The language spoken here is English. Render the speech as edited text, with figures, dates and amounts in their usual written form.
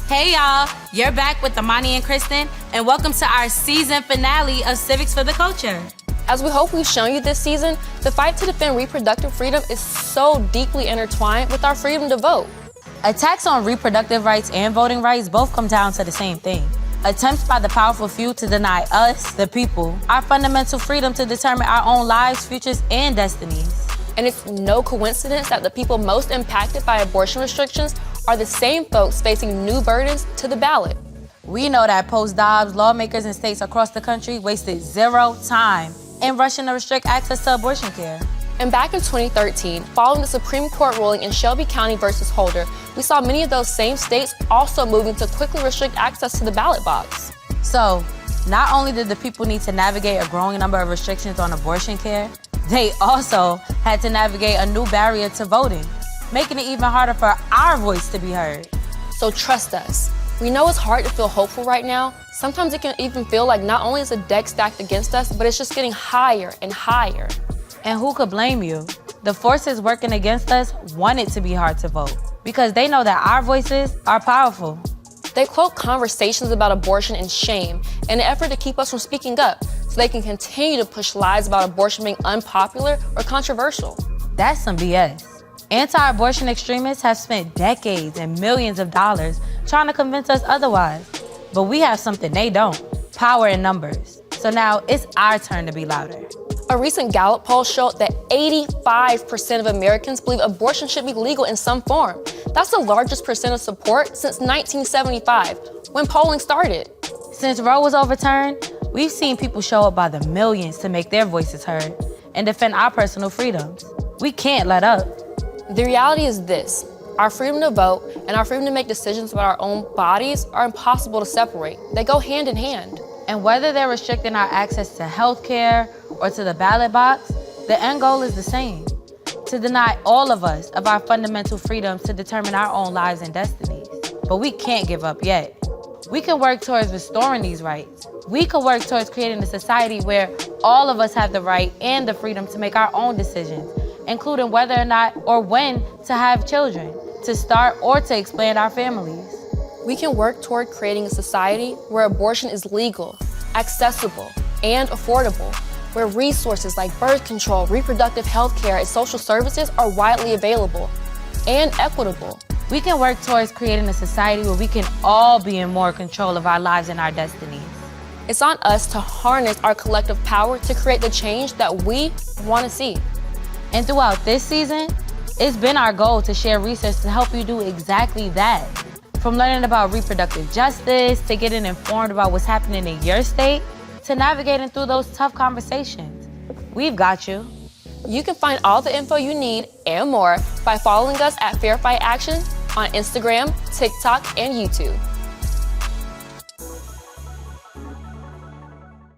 Hey y'all, you're back with Amani and Kristen, and welcome to our season finale of Civics for the Culture. As we hope we've shown you this season, the fight to defend reproductive freedom is so deeply intertwined with our freedom to vote. Attacks on reproductive rights and voting rights both come down to the same thing. Attempts by the powerful few to deny us, the people, our fundamental freedom to determine our own lives, futures, and destinies. And it's no coincidence that the people most impacted by abortion restrictions are the same folks facing new burdens to the ballot. We know that post-Dobbs, lawmakers in states across the country wasted zero time in rushing to restrict access to abortion care. And back in 2013, following the Supreme Court ruling in Shelby County versus Holder, we saw many of those same states also moving to quickly restrict access to the ballot box. So, not only did the people need to navigate a growing number of restrictions on abortion care, they also had to navigate a new barrier to voting, making it even harder for our voice to be heard. So trust us. We know it's hard to feel hopeful right now. Sometimes it can even feel like not only is the deck stacked against us, but it's just getting higher and higher. And who could blame you? The forces working against us want it to be hard to vote because they know that our voices are powerful. They cloak conversations about abortion in shame in an effort to keep us from speaking up so they can continue to push lies about abortion being unpopular or controversial. That's some BS. Anti-abortion extremists have spent decades and millions of dollars trying to convince us otherwise. But we have something they don't, power in numbers. So now it's our turn to be louder. A recent Gallup poll showed that 85% of Americans believe abortion should be legal in some form. That's the largest percent of support since 1975, when polling started. Since Roe was overturned, we've seen people show up by the millions to make their voices heard and defend our personal freedoms. We can't let up. The reality is this: our freedom to vote and our freedom to make decisions about our own bodies are impossible to separate. They go hand in hand. And whether they're restricting our access to health care or to the ballot box, the end goal is the same: to deny all of us of our fundamental freedoms to determine our own lives and destinies. But we can't give up yet. We can work towards restoring these rights. We can work towards creating a society where all of us have the right and the freedom to make our own decisions, including whether or not or when to have children, to start or to expand our families. We can work toward creating a society where abortion is legal, accessible, and affordable, where resources like birth control, reproductive health care, and social services are widely available and equitable. We can work towards creating a society where we can all be in more control of our lives and our destinies. It's on us to harness our collective power to create the change that we want to see. And throughout this season, it's been our goal to share research to help you do exactly that. From learning about reproductive justice, to getting informed about what's happening in your state, to navigating through those tough conversations. We've got you. You can find all the info you need and more by following us at Fair Fight Action on Instagram, TikTok, and YouTube.